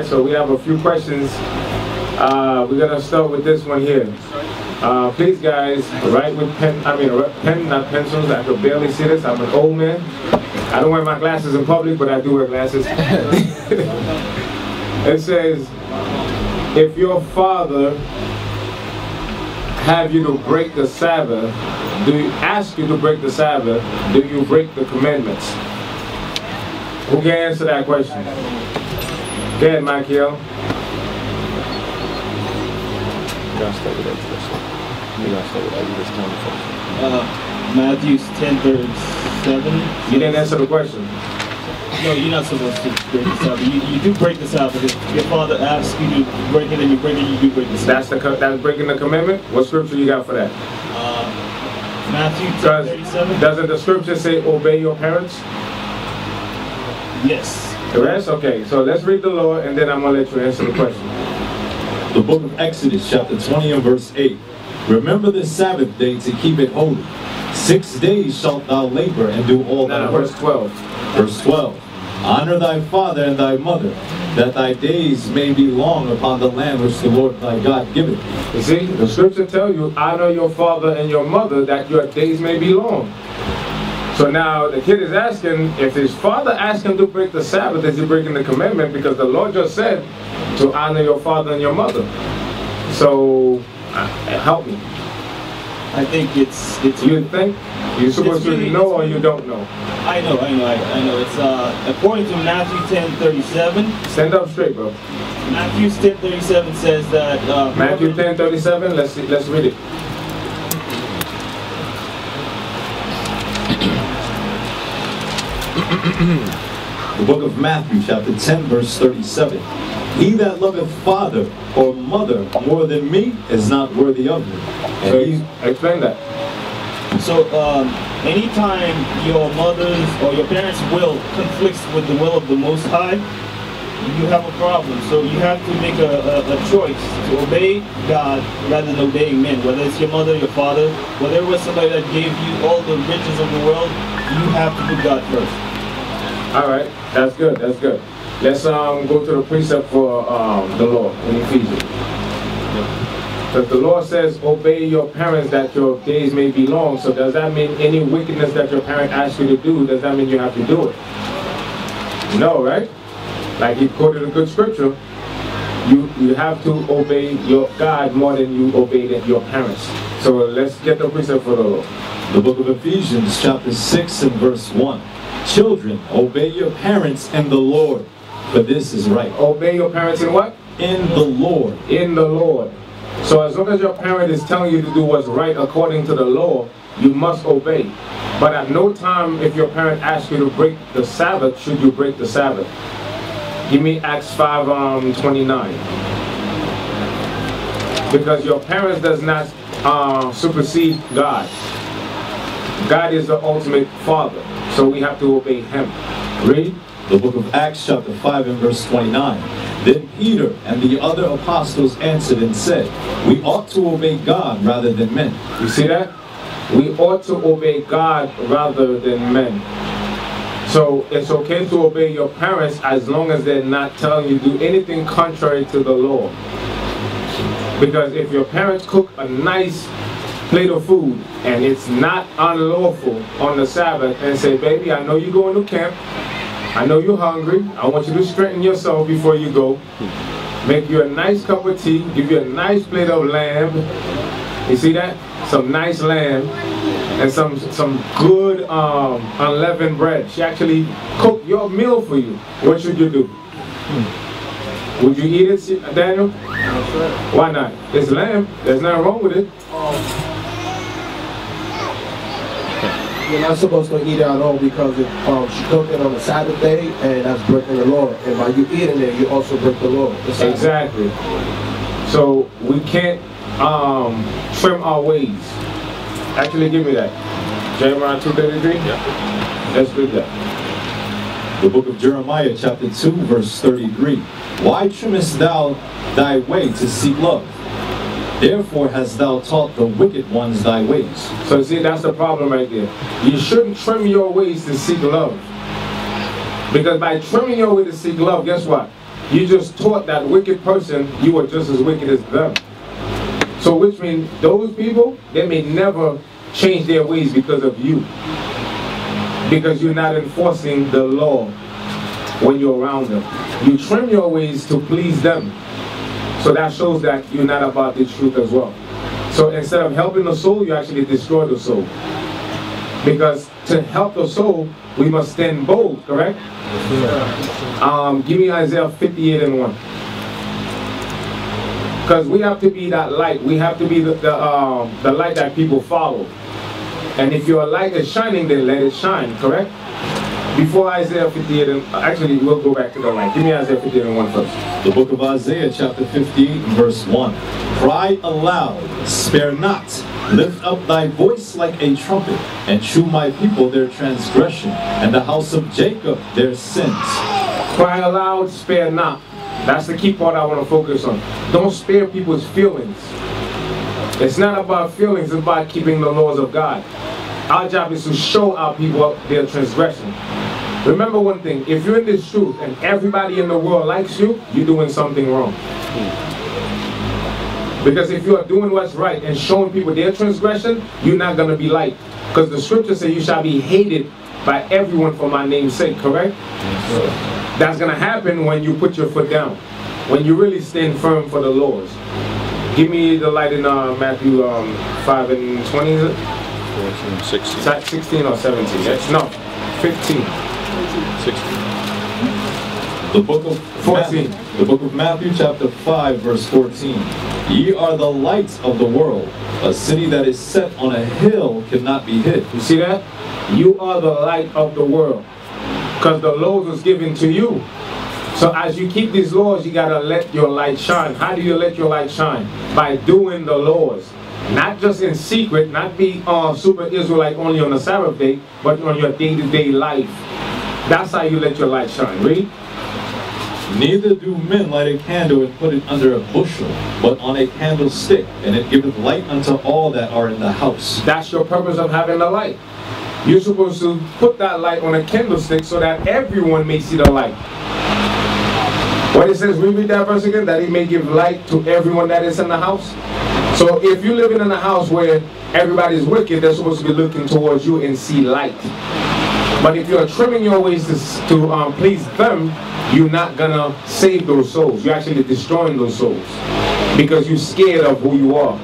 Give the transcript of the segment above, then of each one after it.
right, so we have a few questions. We're gonna start with this one here. Please, guys, write with pen. Pen, not pencils. I can barely see this. I'm an old man. I don't wear my glasses in public, but I do wear glasses. It says, if your father have you to break the Sabbath, do you ask you to break the Sabbath, do you break the commandments? Who can answer that question? Go ahead, Michael. Matthew 10:37. You didn't answer the question. No, you're not supposed to break the Sabbath. You do break the Sabbath. If your father asks you to break it and you break it, you do break the Sabbath. That's breaking the commandment? What scripture you got for that? Matthew 10:37. Doesn't the scripture say obey your parents? Yes. The rest? Okay, so let's read the law and then I'm going to let you answer the question. The book of Exodus, chapter 20 and verse 8. Remember the Sabbath day to keep it holy. 6 days shalt thou labor and do all thy work. Verse 12. Verse 12. Honor thy father and thy mother, that thy days may be long upon the land which the Lord thy God giveth. You see, the scripture tells you, honor your father and your mother, that your days may be long. So now the kid is asking, if his father asked him to break the Sabbath, is he breaking the commandment? Because the Lord just said to honor your father and your mother. So, help me. I think it's you think? You're supposed to know or you don't know? I know. It's according to Matthew 10:37. Stand up straight, bro. Matthew 10:37 says that Matthew 10:37, let's read it. The book of Matthew, chapter 10, verse 37. He that loveth father or mother more than me is not worthy of me. So explain that. So, anytime your mother's or your parents' will conflicts with the will of the Most High, you have a problem. So you have to make a choice to obey God rather than obeying men. Whether it's your mother, your father, whether it was somebody that gave you all the riches of the world, you have to put God first. All right, that's good. That's good. Let's go to the precept for the law in Ephesians. Because the law says, obey your parents that your days may be long. So does that mean any wickedness that your parent asks you to do, does that mean you have to do it? No, right? Like he quoted a good scripture. You have to obey your God more than you obey your parents. So let's get the precept for the law. The book of Ephesians, chapter 6 and verse 1. Children, obey your parents in the Lord, for this is right. Obey your parents in what? In the Lord. In the Lord. So as long as your parent is telling you to do what's right according to the law, you must obey. But at no time, if your parent asks you to break the Sabbath, should you break the Sabbath. Give me Acts 5:29. Because your parents does not supersede God. God is the ultimate Father. So we have to obey Him. Read. The book of Acts chapter 5 and verse 29. Then Peter and the other apostles answered and said, we ought to obey God rather than men. You see that? We ought to obey God rather than men. So it's okay to obey your parents as long as they're not telling you to do anything contrary to the law. Because if your parents cook a nice plate of food and it's not unlawful on the Sabbath and say, baby, I know you're going to camp. I know you're hungry. I want you to strengthen yourself before you go. Make you a nice cup of tea. Give you a nice plate of lamb. You see that? Some nice lamb. And some good unleavened bread. She actually cooked your meal for you. What should you do? Would you eat it, Daniel? Why not? It's lamb. There's nothing wrong with it. You're not supposed to eat it at all because she cooked it on the Sabbath day, and that's breaking the law. And by you eating it, you also break the law. Exactly. So we can't trim our ways. Actually, give me that. Jeremiah 2:33. Yeah. Let's read that. The book of Jeremiah, chapter 2, verse 33. Why trimmest thou thy way to seek love? Therefore hast thou taught the wicked ones thy ways. So see, that's the problem right there. You shouldn't trim your ways to seek love. Because by trimming your way to seek love, guess what? You just taught that wicked person you were just as wicked as them. So which means those people, they may never change their ways because of you. Because you're not enforcing the law when you're around them. You trim your ways to please them. So that shows that you're not about the truth as well. So instead of helping the soul, you actually destroy the soul. Because to help the soul, we must stand bold, correct? Give me Isaiah 58:1. Because we have to be that light. We have to be the light that people follow. And if your light is shining, then let it shine, correct? Before Isaiah 58, actually we'll go back to the light. Give me Isaiah 58:1 first. The book of Isaiah chapter 58 verse 1. Cry aloud, spare not. Lift up thy voice like a trumpet, and shew my people their transgression, and the house of Jacob their sins. Cry aloud, spare not. That's the key part I want to focus on. Don't spare people's feelings. It's not about feelings, it's about keeping the laws of God. Our job is to show our people their transgression. Remember one thing, if you're in this truth and everybody in the world likes you, you're doing something wrong. Because if you are doing what's right and showing people their transgression, you're not going to be liked. Because the scripture says you shall be hated by everyone for my name's sake, correct? Yes. That's going to happen when you put your foot down. When you really stand firm for the laws. Give me the light in Matthew 5:20, is it? 14, 16. 16 or 17, yes? No, 15. 16. The book of 14. The book of Matthew chapter 5 verse 14. Ye are the light of the world. A city that is set on a hill cannot be hid. You see that? You are the light of the world. Because the laws was given to you. So as you keep these laws, you got to let your light shine. How do you let your light shine? By doing the laws. Not just in secret, not be super Israelite only on the Sabbath day, but on your day-to-day life. That's how you let your light shine. Read. Neither do men light a candle and put it under a bushel, but on a candlestick, and it giveth light unto all that are in the house. That's your purpose of having the light. You're supposed to put that light on a candlestick so that everyone may see the light. What it says, read that verse again, that he may give light to everyone that is in the house. So if you're living in a house where everybody's wicked, they're supposed to be looking towards you and see light. But if you're trimming your ways to please them, you're not gonna save those souls. You're actually destroying those souls because you're scared of who you are.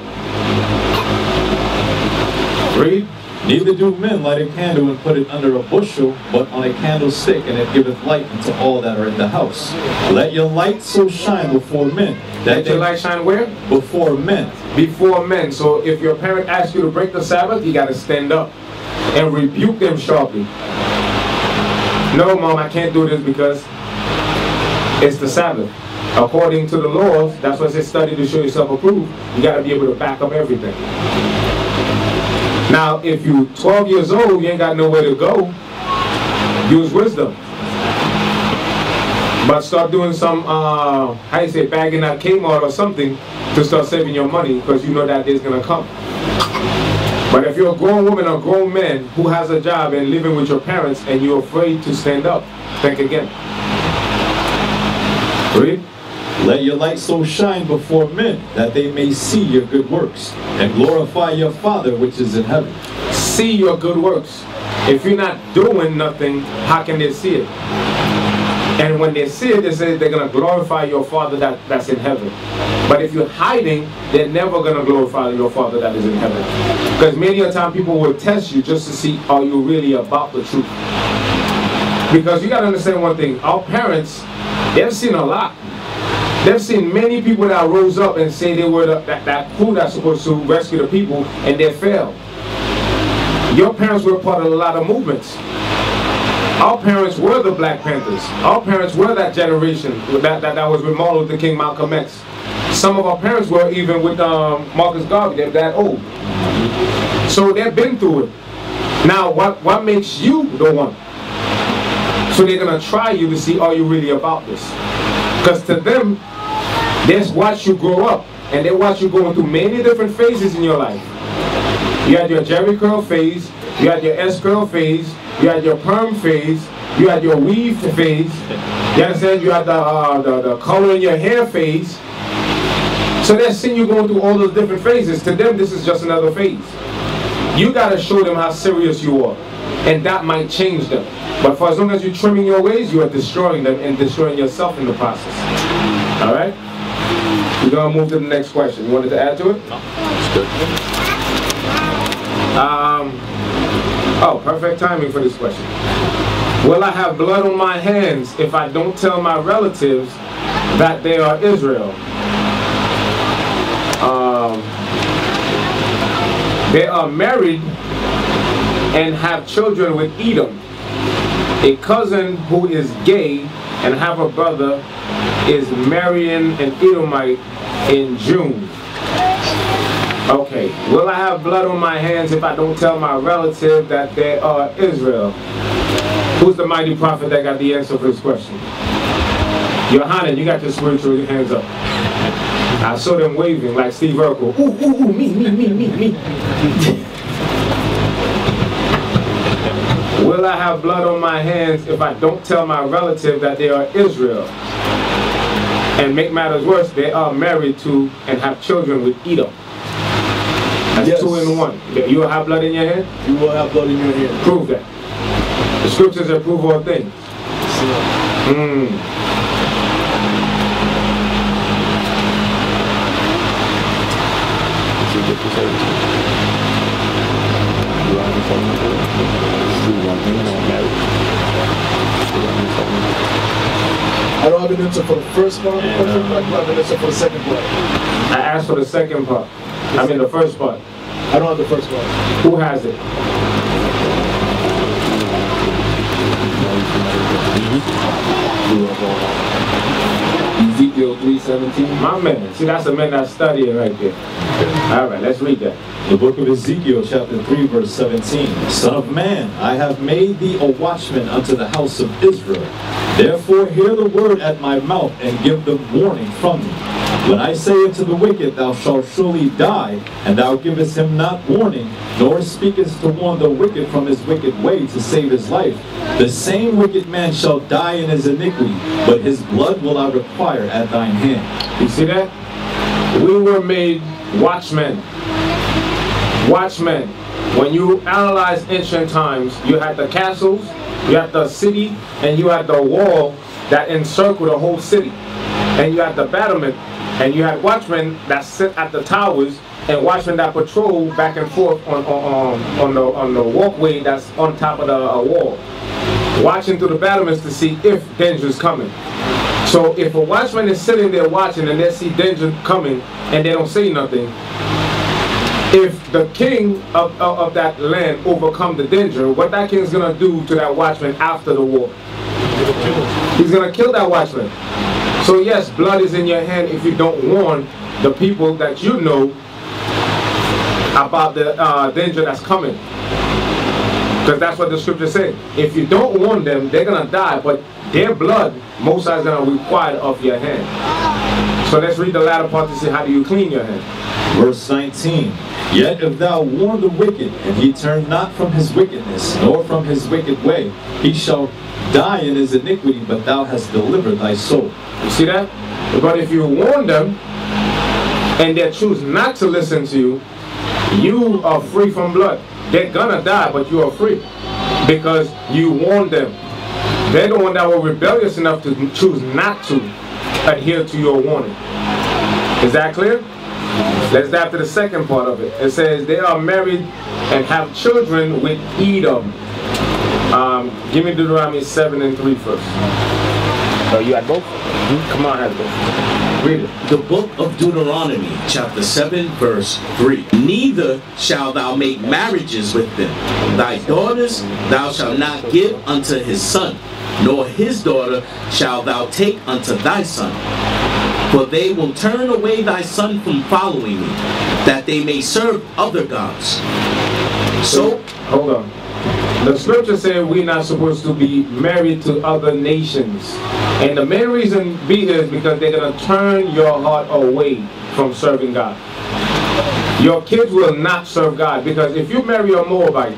Read. Neither do men light a candle and put it under a bushel, but on a candlestick, and it giveth light unto all that are in the house. Let your light so shine before men. Let your light shine where? Before men. Before men. So if your parent asks you to break the Sabbath, you got to stand up and rebuke them sharply. No, Mom, I can't do this because it's the Sabbath. According to the laws, that's why it says study to show yourself approved. You got to be able to back up everything. Now, if you're 12 years old, you ain't got nowhere to go, use wisdom. But start doing some, how you say, bagging at Kmart or something to start saving your money because you know that day's going to come. But if you're a grown woman or grown man who has a job and living with your parents and you're afraid to stand up, think again. Read. Let your light so shine before men, that they may see your good works, and glorify your Father which is in heaven. See your good works. If you're not doing nothing, how can they see it? And when they see it, they say they're going to glorify your Father that's in heaven. But if you're hiding, they're never going to glorify your Father that is in heaven. Because many a time people will test you just to see, are you really about the truth? Because you got to understand one thing. Our parents, they've seen a lot. They've seen many people that rose up and say they were that crew that's supposed to rescue the people, and they failed. Your parents were part of a lot of movements. Our parents were the Black Panthers. Our parents were that generation that was with Martin Luther King, Malcolm X. Some of our parents were even with Marcus Garvey. They're that old. So they've been through it. Now, what makes you the one? So they're going to try you to see, are you really about this? Because to them, they watch you grow up, and they watch you going through many different phases in your life. You had your Jerry curl phase, you had your S curl phase, you had your perm phase, You had your weave phase. You understand? You had the color in your hair phase. So they're seeing you going through all those different phases. To them, this is just another phase. You got to show them how serious you are. And that might change them. But for as long as you're trimming your ways, you are destroying them and destroying yourself in the process. All right? We're going to move to the next question. You wanted to add to it? No, that's good. Oh, perfect timing for this question. Will I have blood on my hands if I don't tell my relatives that they are Israel? They are married and have children with Edom. A cousin who is gay and have a brother is marrying an Edomite in June. Okay, will I have blood on my hands if I don't tell my relative that they are Israel? Who's the mighty prophet that got the answer for this question? Yohanan, you got your spiritual hands up. I saw them waving like Steve Urkel. Ooh, ooh, ooh, me. Will I have blood on my hands if I don't tell my relative that they are Israel? And make matters worse, they are married to and have children with Edom. That's yes. 2 in 1. You will have blood in your hand? You will have blood in your hand. Prove that. The scriptures approve all things. I don't have an answer for the first part of the question, but I have an answer for the second part. I asked for the second part. I mean the first part. I don't have the first part. Who has it? Ezekiel 3:17. My man. See, that's a man that's studying right there. All right, let's read that. The book of Ezekiel, chapter 3, verse 17. Son of man, I have made thee a watchman unto the house of Israel. Therefore hear the word at my mouth, and give them warning from me. When I say unto the wicked, thou shalt surely die, and thou givest him not warning, nor speakest to warn the wicked from his wicked way to save his life, the same wicked man shall die in his iniquity, but his blood will I require at thine hand. You see that? We were made watchmen. Watchmen. When you analyze ancient times, you had the castles, you had the city, and you had the wall that encircled the whole city. And you had the battlement, and you had watchmen that sit at the towers, and watchmen that patrol back and forth on the walkway that's on top of the wall, watching through the battlements to see if danger is coming. So if a watchman is sitting there watching and they see danger coming and they don't say nothing, if the king of that land overcome the danger, what that king is going to do to that watchman after the war? He's going to kill that watchman. So yes, blood is in your hand if you don't warn the people that you know about the danger that's coming. Because that's what the scripture says. If you don't warn them, they're going to die, but their blood, Most High is going to require of your hand. So let's read the latter part to see how do you clean your hand. Verse 19. Yet if thou warn the wicked, and he turn not from his wickedness, nor from his wicked way, he shall die in his iniquity, but thou hast delivered thy soul. You see that? But if you warn them, and they choose not to listen to you, you are free from blood. They're gonna die, but you are free. Because you warned them. They're the one that were rebellious enough to choose not to adhere to your warning. Is that clear? Let's dive to the second part of it. It says they are married and have children with Edom. Give me Deuteronomy 7:3 first. Oh, you had both? Come on, I had both. Read it. The book of Deuteronomy, chapter 7, verse 3. Neither shalt thou make marriages with them. Thy daughters thou shalt not give unto his son, nor his daughter shalt thou take unto thy son. For they will turn away thy son from following me, that they may serve other gods. So, hold on. The scripture says we're not supposed to be married to other nations. And the main reason is because they're going to turn your heart away from serving God. Your kids will not serve God, because if you marry a Moabite,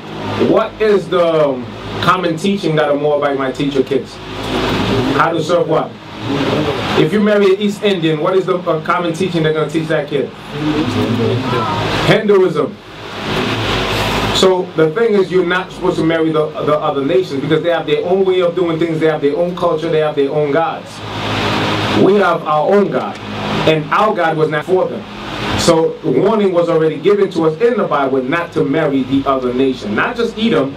what is the common teaching that a Moabite might teach your kids? How to serve what? If you marry an East Indian, what is the common teaching they're going to teach that kid? Hinduism. So the thing is, you're not supposed to marry the other nations because they have their own way of doing things, they have their own culture, they have their own gods. We have our own God, and our God was not for them. So the warning was already given to us in the Bible not to marry the other nation. Not just Edom,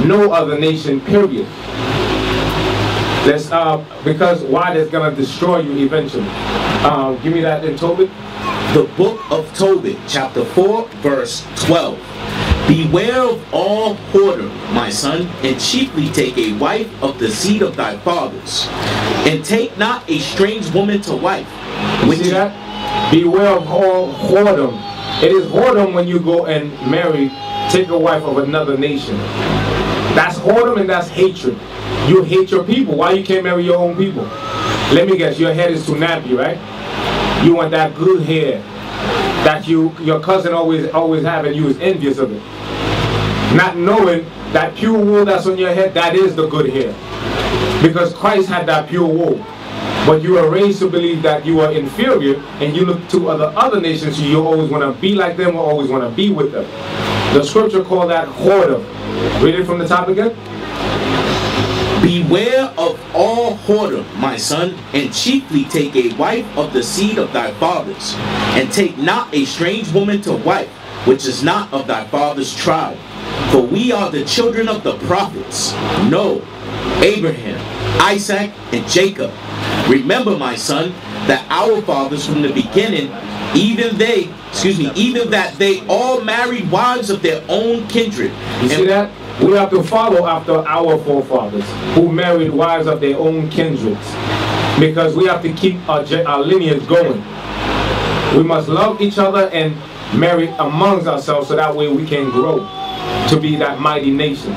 no other nation, period. That's because why? That's going to destroy you eventually. Give me that in Tobit. The book of Tobit, chapter 4, verse 12. Beware of all whoredom, my son, and chiefly take a wife of the seed of thy fathers, and take not a strange woman to wife. Which see that? Beware of all whoredom. It is whoredom when you go and marry, take a wife of another nation. That's whoredom and that's hatred. You hate your people. Why you can't marry your own people? Let me guess, your head is too nappy, right? You want that good hair that your cousin always have, and you was envious of it. Not knowing that pure wool that's on your head, that is the good hair. Because Christ had that pure wool. But you are raised to believe that you are inferior, and you look to other nations, so you always want to be like them or always want to be with them. The scripture called that whoredom. Read it from the top again. Beware of all whoredom, my son, and chiefly take a wife of the seed of thy fathers, and take not a strange woman to wife, which is not of thy father's tribe. For we are the children of the prophets, Noah, Abraham, Isaac, and Jacob. Remember, my son, that our fathers from the beginning, even that they all married wives of their own kindred. You see that? We have to follow after our forefathers who married wives of their own kindreds, because we have to keep our lineage going. We must love each other and marry amongst ourselves so that way we can grow to be that mighty nation.